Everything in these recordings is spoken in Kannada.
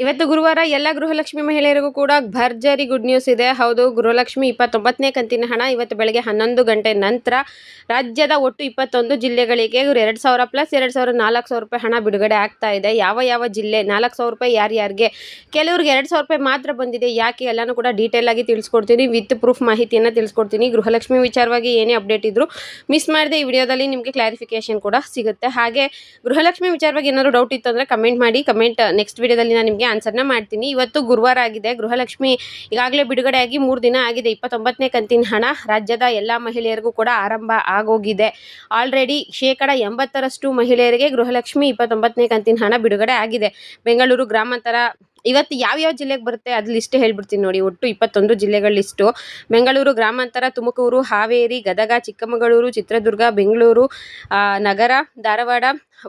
ಇವತ್ತು ಗುರುವಾರ ಎಲ್ಲ ಗೃಹಲಕ್ಷ್ಮಿ ಮಹಿಳೆಯರಿಗೂ ಕೂಡ ಭರ್ಜರಿ ಗುಡ್ ನ್ಯೂಸ್ ಇದೆ. ಹೌದು, ಗೃಹಲಕ್ಷ್ಮಿ 29ನೇ ಕಂತಿನ ಹಣ ಇವತ್ತು ಬೆಳಗ್ಗೆ 11 ಗಂಟೆ ನಂತರ ರಾಜ್ಯದ ಒಟ್ಟು 21 ಜಿಲ್ಲೆಗಳಿಗೆ 2,000 ಪ್ಲಸ್ 2,000 4,000 ರೂಪಾಯಿ ಹಣ ಬಿಡುಗಡೆ ಆಗ್ತಾ ಇದೆ. ಯಾವ ಜಿಲ್ಲೆ 4,000 ರೂಪಾಯಿ ಯಾರ್ಯಾರಿಗೆ, ಕೆಲವ್ರಿಗೆ 2,000 ರೂಪಾಯಿ ಮಾತ್ರ ಬಂದಿದೆ, ಯಾಕೆ ಎಲ್ಲನೂ ಕೂಡ ಡೀಟೇಲ್ ಆಗಿ ತಿಳಿಸ್ಕೊಡ್ತೀನಿ. ವಿತ್ ಪ್ರೂಫ್ ಮಾಹಿತಿಯನ್ನು ತಿಳಿಸ್ಕೊಡ್ತೀನಿ. ಗೃಹಲಕ್ಷ್ಮಿ ವಿಚಾರವಾಗಿ ಏನೇ ಅಪ್ಡೇಟ್ ಇದ್ರು ಮಿಸ್ ಮಾಡದೆ ಈ ವಿಡಿಯೋದಲ್ಲಿ ನಿಮಗೆ ಕ್ಲಾರಿಫಿಕೇಶನ್ ಕೂಡ ಸಿಗುತ್ತೆ. ಹಾಗೆ ಗೃಹಲಕ್ಷ್ಮಿ ವಿಚಾರವಾಗಿ ಏನಾದ್ರು ಡೌಟ್ ಇತ್ತು ಅಂದರೆ ಕಮೆಂಟ್ ಮಾಡಿ. ನೆಕ್ಸ್ಟ್ ವಿಡಿಯೋದಲ್ಲಿ ನಾನು ನಿಮಗೆ ಆನ್ಸರ್ನ ಮಾಡ್ತೀನಿ. ಇವತ್ತು ಗುರುವಾರ ಆಗಿದೆ. ಗೃಹಲಕ್ಷ್ಮಿ ಈಗಾಗಲೇ ಬಿಡುಗಡೆ ಆಗಿ 3 ದಿನ ಆಗಿದೆ. 29ನೇ ಕಂತಿನ ಹಣ ರಾಜ್ಯದ ಎಲ್ಲ ಮಹಿಳೆಯರಿಗೂ ಕೂಡ ಆರಂಭ ಆಗೋಗಿದೆ. ಆಲ್ರೆಡಿ 80% ಮಹಿಳೆಯರಿಗೆ ಗೃಹಲಕ್ಷ್ಮಿ 29ನೇ ಕಂತಿನ ಹಣ ಬಿಡುಗಡೆ ಆಗಿದೆ. ಬೆಂಗಳೂರು ಗ್ರಾಮಾಂತರ ಇವತ್ತು ಯಾವ ಜಿಲ್ಲೆಗೆ ಬರುತ್ತೆ ಅದು ಲಿಸ್ಟ್ ಹೇಳ್ಬಿಡ್ತೀನಿ ನೋಡಿ. ಒಟ್ಟು 21 ಜಿಲ್ಲೆಗಳ ಲಿಸ್ಟು: ಬೆಂಗಳೂರು ಗ್ರಾಮಾಂತರ, ತುಮಕೂರು, ಹಾವೇರಿ, ಗದಗ, ಚಿಕ್ಕಮಗಳೂರು, ಚಿತ್ರದುರ್ಗ, ಬೆಂಗಳೂರು ನಗರ, ಧಾರವಾಡ,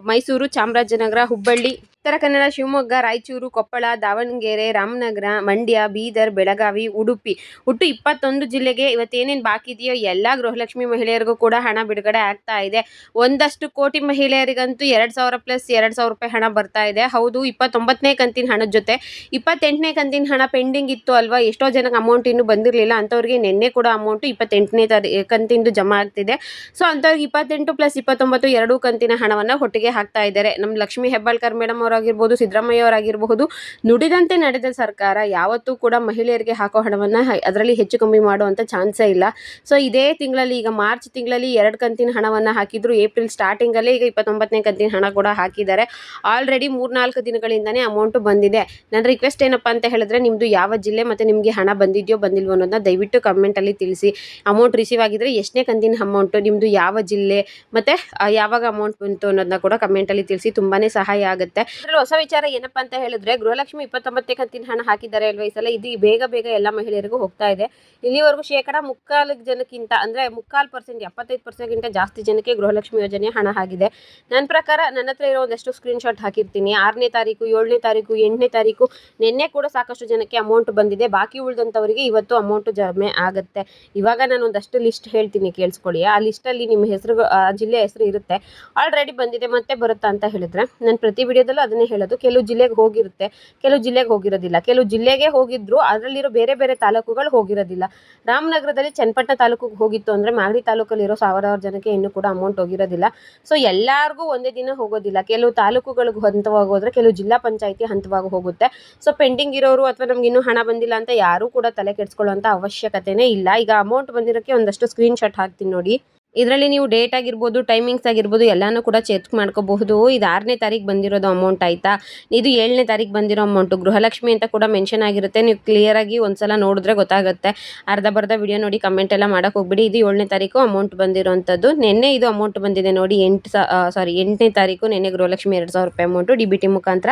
ಮೈಸೂರು, ಚಾಮರಾಜನಗರ, ಹುಬ್ಬಳ್ಳಿ, ಉತ್ತರ ಕನ್ನಡ, ಶಿವಮೊಗ್ಗ, ರಾಯಚೂರು, ಕೊಪ್ಪಳ, ದಾವಣಗೆರೆ, ರಾಮನಗರ, ಮಂಡ್ಯ, ಬೀದರ್, ಬೆಳಗಾವಿ, ಉಡುಪಿ. ಒಟ್ಟು 21 ಜಿಲ್ಲೆಗೆ ಇವತ್ತೇನೇನು ಬಾಕಿ ಇದೆಯೋ ಎಲ್ಲ ಗೃಹಲಕ್ಷ್ಮಿ ಮಹಿಳೆಯರಿಗೂ ಕೂಡ ಹಣ ಬಿಡುಗಡೆ ಆಗ್ತಾ ಇದೆ. ಒಂದಷ್ಟು ಕೋಟಿ ಮಹಿಳೆಯರಿಗಂತೂ 2,000 ಪ್ಲಸ್ 2,000 ರೂಪಾಯಿ ಹಣ ಬರ್ತಾ ಇದೆ. ಹೌದು, 29ನೇ ಕಂತಿನ ಹಣದ ಜೊತೆ 28ನೇ ಕಂತಿನ ಹಣ ಪೆಂಡಿಂಗ್ ಇತ್ತು ಅಲ್ವಾ, ಎಷ್ಟೋ ಜನಕ್ಕೆ ಅಮೌಂಟ್ ಇನ್ನೂ ಬಂದಿರಲಿಲ್ಲ. ಅಂಥವ್ರಿಗೆ ನಿನ್ನೆ ಕೂಡ ಅಮೌಂಟು 28ನೇ ಕಂತಿಂದು ಜಮಾ ಆಗ್ತಿದೆ. ಸೊ ಅಂಥವ್ರಿಗೆ 28 ಪ್ಲಸ್ 29 ಎರಡೂ ಕಂತಿನ ಹಣವನ್ನು ಒಟ್ಟಿಗೆ ಹಾಕ್ತಾ ಇದ್ದಾರೆ. ನಮ್ಮ ಲಕ್ಷ್ಮೀ ಹೆಬ್ಬಾಳ್ಕರ್ ಮೇಡಮ್ ಅವರಾಗಿರ್ಬೋದು, ಸಿದ್ದರಾಮಯ್ಯ ಅವರಾಗಿರಬಹುದು, ನುಡಿದಂತೆ ನಡೆದ ಸರ್ಕಾರ. ಯಾವತ್ತೂ ಕೂಡ ಮಹಿಳೆಯರಿಗೆ ಹಾಕೋ ಹಣವನ್ನು ಅದರಲ್ಲಿ ಹೆಚ್ಚು ಕಮ್ಮಿ ಮಾಡುವಂಥ ಚಾನ್ಸೇ ಇಲ್ಲ. ಸೊ ಇದೇ ತಿಂಗಳಲ್ಲಿ, ಈಗ ಮಾರ್ಚ್ ತಿಂಗಳಲ್ಲಿ 2 ಕಂತಿನ ಹಣವನ್ನು ಹಾಕಿದ್ರು. ಏಪ್ರಿಲ್ ಸ್ಟಾರ್ಟಿಂಗಲ್ಲೇ ಈಗ 29ನೇ ಕಂತಿನ ಹಣ ಕೂಡ ಹಾಕಿದ್ದಾರೆ. ಆಲ್ರೆಡಿ 3-4 ದಿನಗಳಿಂದನೇ ಅಮೌಂಟು ಬಂದಿದೆ. ನನ್ನ ರಿಕ್ವೆಸ್ಟ್ ಏನಪ್ಪ ಅಂತ ಹೇಳಿದ್ರೆ, ನಿಮ್ಮದು ಯಾವ ಜಿಲ್ಲೆ ಮತ್ತು ನಿಮಗೆ ಹಣ ಬಂದಿದೆಯೋ ಬಂದಿಲ್ವೋ ಅನ್ನೋದನ್ನ ದಯವಿಟ್ಟು ಕಮೆಂಟಲ್ಲಿ ತಿಳಿಸಿ. ಅಮೌಂಟ್ ರಿಸೀವ್ ಆಗಿದ್ರೆ ಎಷ್ಟನೇ ಕಂತಿನ ಅಮೌಂಟು, ನಿಮ್ಮದು ಯಾವ ಜಿಲ್ಲೆ ಮತ್ತು ಯಾವಾಗ ಅಮೌಂಟ್ ಬಂತು ಅನ್ನೋದನ್ನ ಕೂಡ ಕಮೆಂಟಲ್ಲಿ ತಿಳಿಸಿ. ತುಂಬಾ ಸಹಾಯ ಆಗುತ್ತೆ. ಅದರಲ್ಲಿ ಹೊಸ ವಿಚಾರ ಏನಪ್ಪ ಅಂತ ಹೇಳಿದ್ರೆ, ಗೃಹಲಕ್ಷ್ಮಿ 29ನೇ ಕಂತಿನ ಹಣ ಹಾಕಿದ್ದಾರೆ ಅಲ್ವಾ ಈ ಸಲ, ಇದು ಬೇಗ ಎಲ್ಲ ಮಹಿಳೆಯರಿಗೂ ಹೋಗ್ತಾ ಇದೆ. ಇಲ್ಲಿವರೆಗೂ 3/4 ಜನಕ್ಕಿಂತ ಅಂದರೆ 3/4%, 75%ಗಿಂತ ಜಾಸ್ತಿ ಜನಕ್ಕೆ ಗೃಹಲಕ್ಷ್ಮಿ ಯೋಜನೆಯ ಹಣ ಆಗಿದೆ. ನನ್ನ ಪ್ರಕಾರ ನನ್ನ ಹತ್ರ ಇರೋ ಒಂದಷ್ಟು ಸ್ಕ್ರೀನ್ಶಾಟ್ ಹಾಕಿರ್ತೀನಿ. 6ನೇ ತಾರೀಕು, 7ನೇ ತಾರೀಕು, 8ನೇ ತಾರೀಕು ನಿನ್ನೆ ಕೂಡ ಸಾಕಷ್ಟು ಜನಕ್ಕೆ ಅಮೌಂಟ್ ಬಂದಿದೆ. ಬಾಕಿ ಉಳಿದಂಥವರಿಗೆ ಇವತ್ತು ಅಮೌಂಟ್ ಜಮೆ ಆಗುತ್ತೆ. ಇವಾಗ ನಾನು ಒಂದಷ್ಟು ಲಿಸ್ಟ್ ಹೇಳ್ತೀನಿ, ಕೇಳಿಸ್ಕೊಳ್ಳಿ. ಆ ಲಿಸ್ಟಲ್ಲಿ ನಿಮ್ಮ ಹೆಸರು, ಆ ಜಿಲ್ಲೆ ಹೆಸರು ಇರುತ್ತೆ. ಆಲ್ರೆಡಿ ಬಂದಿದೆ, ಮತ್ತೆ ಬರುತ್ತಾ ಅಂತ ಹೇಳಿದ್ರೆ ನಾನು ಪ್ರತಿ ವಿಡಿಯೋದಲ್ಲೂ ಅದನ್ನೇ ಹೇಳೋದು. ಕೆಲವು ಜಿಲ್ಲೆಗೆ ಹೋಗಿರುತ್ತೆ, ಕೆಲವು ಜಿಲ್ಲೆಗೆ ಹೋಗಿರೋದಿಲ್ಲ. ಕೆಲವು ಜಿಲ್ಲೆಗೆ ಹೋಗಿದ್ರು, ಅದರಲ್ಲಿರೋ ಬೇರೆ ತಾಲೂಕುಗಳು ಹೋಗಿರೋದಿಲ್ಲ. ರಾಮನಗರದಲ್ಲಿ ಚನ್ನಪಟ್ಟಣ ತಾಲೂಕಿಗೆ ಹೋಗಿತ್ತು ಅಂದರೆ ಮಾಗಡಿ ತಾಲೂಕಲ್ಲಿರೋ ಸಾವಿರಾರು ಜನಕ್ಕೆ ಇನ್ನೂ ಕೂಡ ಅಮೌಂಟ್ ಹೋಗಿರೋದಿಲ್ಲ. ಸೊ ಎಲ್ಲರಿಗೂ ಒಂದೇ ದಿನ ಹೋಗೋದಿಲ್ಲ. ಕೆಲವು ತಾಲೂಕುಗಳಿಗೆ ಹಂತವಾಗಿ ಹೋದರೆ, ಕೆಲವು ಜಿಲ್ಲಾ ಪಂಚಾಯಿತಿ ಹಂತವಾಗಿ ಹೋಗುತ್ತೆ. ಸೊ ಪೆಂಡಿಂಗ್ ಇರೋರು ಅಥವಾ ನಮ್ಗೆ ಇನ್ನೂ ಹಣ ಬಂದಿಲ್ಲ ಅಂತ ಯಾರೂ ಕೂಡ ತಲೆ ಕೆಡಿಸ್ಕೊಳ್ಳೋಂಥ ಅವಶ್ಯಕತೆನೇ ಇಲ್ಲ. ಈಗ ಅಮೌಂಟ್ ಬಂದಿರೋಕ್ಕೆ ಒಂದಷ್ಟು ಸ್ಕ್ರೀನ್ಶಾಟ್ ಹಾಕ್ತೀನಿ ನೋಡಿ. ಇದರಲ್ಲಿ ನೀವು ಡೇಟ್ ಆಗಿರ್ಬೋದು, ಟೈಮಿಂಗ್ಸ್ ಆಗಿರ್ಬೋದು ಎಲ್ಲನೂ ಕೂಡ ಚೆಕ್ ಮಾಡ್ಕೋಬಹುದು. ಇದು 6ನೇ ತಾರೀಕು ಬಂದಿರೋದು ಅಮೌಂಟ್, ಆಯಿತಾ. ಇದು 7ನೇ ತಾರೀಕು ಬಂದಿರೋ ಅಮೌಂಟು. ಗೃಹಲಕ್ಷ್ಮಿ ಅಂತ ಕೂಡ ಮೆನ್ಷನ್ ಆಗಿರುತ್ತೆ. ನೀವು ಕ್ಲಿಯರಾಗಿ ಒಂದ್ಸಲ ನೋಡಿದ್ರೆ ಗೊತ್ತಾಗುತ್ತೆ. ಅರ್ಧ ವಿಡಿಯೋ ನೋಡಿ ಕಮೆಂಟ್ ಎಲ್ಲ ಮಾಡೋಕೆ ಹೋಗ್ಬಿಡಿ. ಇದು 7ನೇ ತಾರೀಕು ಅಮೌಂಟ್ ಬಂದಿರೋಂಥದ್ದು. ನಿನ್ನೆ ಇದು ಅಮೌಂಟ್ ಬಂದಿದೆ ನೋಡಿ. 8ನೇ ತಾರೀಕು ನಿನ್ನೆ ಗೃಹಲಕ್ಷ್ಮಿ 2,000 ರೂಪಾಯಿ ಅಮೌಂಟು DBT ಮುಖಾಂತರ.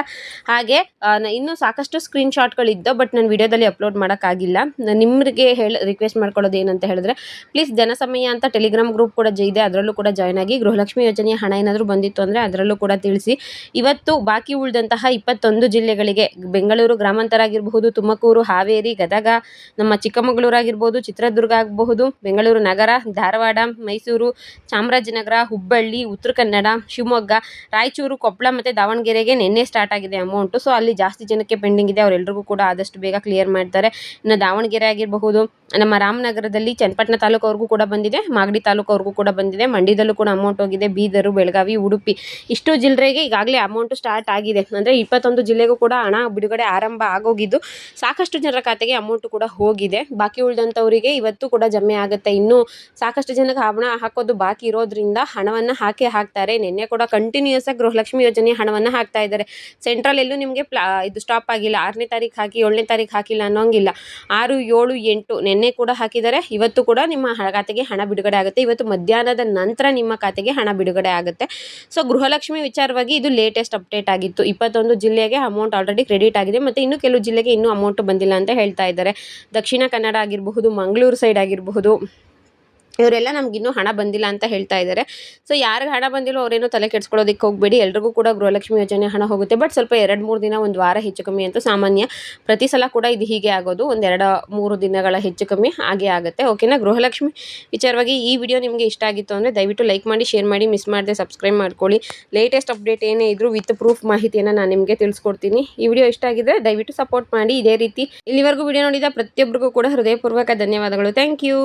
ಹಾಗೆ ಇನ್ನೂ ಸಾಕಷ್ಟು ಸ್ಕ್ರೀನ್ಶಾಟ್ಗಳಿದ್ದವು, ಬಟ್ ನಾನು ವಿಡಿಯೋದಲ್ಲಿ ಅಪ್ಲೋಡ್ ಮಾಡೋಕ್ಕಾಗಿಲ್ಲ. ನಿಮಗೆ ರಿಕ್ವೆಸ್ಟ್ ಮಾಡ್ಕೊಳ್ಳೋದು ಏನಂತ ಹೇಳಿದ್ರೆ, ಪ್ಲೀಸ್ ಜನಸಮಯ ಅಂತ ಟೆಲಿಗ್ರಾಮ್ ಗ್ರೂಪ್ ಕೂಡ ಇದೆ, ಅದರಲ್ಲೂ ಕೂಡ ಜಾಯ್ನ್ ಆಗಿ. ಗೃಹಲಕ್ಷ್ಮಿ ಯೋಜನೆಯ ಹಣ ಏನಾದರೂ ಬಂದಿತ್ತು ಅಂದರೆ ಅದರಲ್ಲೂ ಕೂಡ ತಿಳಿಸಿ. ಇವತ್ತು ಬಾಕಿ ಉಳಿದಂತಹ 21 ಜಿಲ್ಲೆಗಳಿಗೆ, ಬೆಂಗಳೂರು ಗ್ರಾಮಾಂತರ ಆಗಿರಬಹುದು, ತುಮಕೂರು, ಹಾವೇರಿ, ಗದಗ, ನಮ್ಮ ಚಿಕ್ಕಮಗಳೂರು ಆಗಿರ್ಬೋದು, ಚಿತ್ರದುರ್ಗ ಆಗಬಹುದು, ಬೆಂಗಳೂರು ನಗರ, ಧಾರವಾಡ, ಮೈಸೂರು, ಚಾಮರಾಜನಗರ, ಹುಬ್ಬಳ್ಳಿ, ಉತ್ತರ ಕನ್ನಡ, ಶಿವಮೊಗ್ಗ, ರಾಯಚೂರು, ಕೊಪ್ಪಳ ಮತ್ತು ದಾವಣಗೆರೆಗೆ ನಿನ್ನೆ ಸ್ಟಾರ್ಟ್ ಆಗಿದೆ ಅಮೌಂಟು. ಸೊ ಅಲ್ಲಿ ಜಾಸ್ತಿ ಜನಕ್ಕೆ ಪೆಂಡಿಂಗ್ ಇದೆ. ಅವರೆಲ್ಲರಿಗೂ ಕೂಡ ಆದಷ್ಟು ಬೇಗ ಕ್ಲಿಯರ್ ಮಾಡ್ತಾರೆ. ಇನ್ನು ದಾವಣಗೆರೆ ಆಗಿರಬಹುದು, ನಮ್ಮ ರಾಮನಗರದಲ್ಲಿ ಚನ್ನಪಟ್ಟಣ ತಾಲೂಕವ್ರಿಗೂ ಕೂಡ ಬಂದಿದೆ, ಮಾಗಡಿ ತಾಲೂಕವ್ರಿಗೂ ಕೂಡ ಬಂದಿದೆ, ಮಂಡ್ಯದಲ್ಲೂ ಕೂಡ ಅಮೌಂಟ್ ಹೋಗಿದೆ, ಬೀದರು, ಬೆಳಗಾವಿ, ಉಡುಪಿ ಇಷ್ಟು ಜಿಲ್ಲೆಗೆ ಈಗಾಗಲೇ ಅಮೌಂಟು ಸ್ಟಾರ್ಟ್ ಆಗಿದೆ. ಅಂದರೆ 21 ಜಿಲ್ಲೆಗೂ ಕೂಡ ಹಣ ಬಿಡುಗಡೆ ಆರಂಭ ಆಗೋಗಿದ್ದು, ಸಾಕಷ್ಟು ಜನರ ಖಾತೆಗೆ ಅಮೌಂಟು ಕೂಡ ಹೋಗಿದೆ. ಬಾಕಿ ಉಳಿದಂಥವರಿಗೆ ಇವತ್ತು ಕೂಡ ಜಮೆ ಆಗುತ್ತೆ. ಇನ್ನೂ ಸಾಕಷ್ಟು ಜನಕ್ಕೆ ಹಣ ಹಾಕೋದು ಬಾಕಿ ಇರೋದ್ರಿಂದ ಹಣವನ್ನು ಹಾಕ್ತಾರೆ. ನಿನ್ನೆ ಕೂಡ ಕಂಟಿನ್ಯೂಸ್ ಆಗಿ ಗೃಹಲಕ್ಷ್ಮಿ ಯೋಜನೆಯ ಹಣವನ್ನು ಹಾಕ್ತಾ ಇದ್ದಾರೆ. ಸೆಂಟ್ರಲ್ ಎಲ್ಲೂ ನಿಮಗೆ ಇದು ಸ್ಟಾಪ್ ಆಗಿಲ್ಲ. 6ನೇ ತಾರೀಕು ಹಾಕಿ 7ನೇ ತಾರೀಕು ಹಾಕಿಲ್ಲ ಅನ್ನೋಂಗಿಲ್ಲ. 6, 7, 8 ನಿನ್ನೆ ಕೂಡ ಹಾಕಿದ್ದಾರೆ. ಇವತ್ತು ಕೂಡ ನಿಮ್ಮ ಖಾತೆಗೆ ಹಣ ಬಿಡುಗಡೆ ಆಗುತ್ತೆ. ಇವತ್ತು ಮಧ್ಯಾಹ್ನದ ನಂತರ ನಿಮ್ಮ ಖಾತೆಗೆ ಹಣ ಬಿಡುಗಡೆ ಆಗುತ್ತೆ. ಸೊ ಗೃಹಲಕ್ಷ್ಮಿ ವಿಚಾರವಾಗಿ ಇದು ಲೇಟೆಸ್ಟ್ ಅಪ್ಡೇಟ್ ಆಗಿತ್ತು. 21 ಜಿಲ್ಲೆಗೆ ಅಮೌಂಟ್ ಆಲ್ರೆಡಿ ಕ್ರೆಡಿಟ್ ಆಗಿದೆ, ಮತ್ತು ಇನ್ನು ಕೆಲವು ಜಿಲ್ಲೆಗೆ ಇನ್ನೂ ಅಮೌಂಟ್ ಬಂದಿಲ್ಲ ಅಂತ ಹೇಳ್ತಾ ಇದ್ದಾರೆ. ದಕ್ಷಿಣ ಕನ್ನಡ ಆಗಿರಬಹುದು, ಮಂಗಳೂರು ಸೈಡ್ ಆಗಿರಬಹುದು, ಇವರೆಲ್ಲ ನಮಗಿನ್ನೂ ಹಣ ಬಂದಿಲ್ಲ ಅಂತ ಹೇಳ್ತಾ ಇದ್ದಾರೆ. ಸೊ ಯಾರಿಗೆ ಹಣ ಬಂದಿಲ್ಲೋ ಅವರೇನು ತಲೆ ಕೆಡಿಸ್ಕೊಳ್ಳೋದಕ್ಕೆ ಹೋಗಬೇಡಿ. ಎಲ್ರಿಗೂ ಕೂಡ ಗೃಹಲಕ್ಷ್ಮಿ ಯೋಜನೆ ಹಣ ಹೋಗುತ್ತೆ. ಬಟ್ ಸ್ವಲ್ಪ 2-3 ದಿನ, 1 ವಾರ ಹೆಚ್ಚು ಕಮ್ಮಿ ಅಂತೂ ಸಾಮಾನ್ಯ. ಪ್ರತಿ ಸಲ ಕೂಡ ಇದು ಹೀಗೆ ಆಗೋದು. 2-3 ದಿನಗಳ ಹೆಚ್ಚು ಕಮ್ಮಿ ಹಾಗೆ ಆಗುತ್ತೆ. ಓಕೆನಾ? ಗೃಹಲಕ್ಷ್ಮಿ ವಿಚಾರವಾಗಿ ಈ ವಿಡಿಯೋ ನಿಮಗೆ ಇಷ್ಟ ಆಗಿತ್ತು ಅಂದರೆ ದಯವಿಟ್ಟು ಲೈಕ್ ಮಾಡಿ, ಶೇರ್ ಮಾಡಿ, ಮಿಸ್ ಮಾಡದೆ ಸಬ್ಸ್ಕ್ರೈಬ್ ಮಾಡ್ಕೊಳ್ಳಿ. ಲೇಟೆಸ್ಟ್ ಅಪ್ಡೇಟ್ ಏನೇ ಇದ್ರೂ ವಿತ್ ಪ್ರೂಫ್ ಮಾಹಿತಿಯನ್ನು ನಾನು ನಿಮಗೆ ತಿಳಿಸ್ಕೊಡ್ತೀನಿ. ಈ ವಿಡಿಯೋ ಇಷ್ಟ ಆಗಿದ್ರೆ ದಯವಿಟ್ಟು ಸಪೋರ್ಟ್ ಮಾಡಿ. ಇದೇ ರೀತಿ ಇಲ್ಲಿವರೆಗೂ ವಿಡಿಯೋ ನೋಡಿದ ಪ್ರತಿಯೊಬ್ಬರಿಗೂ ಕೂಡ ಹೃದಯಪೂರ್ವಕ ಧನ್ಯವಾದಗಳು. Thank you.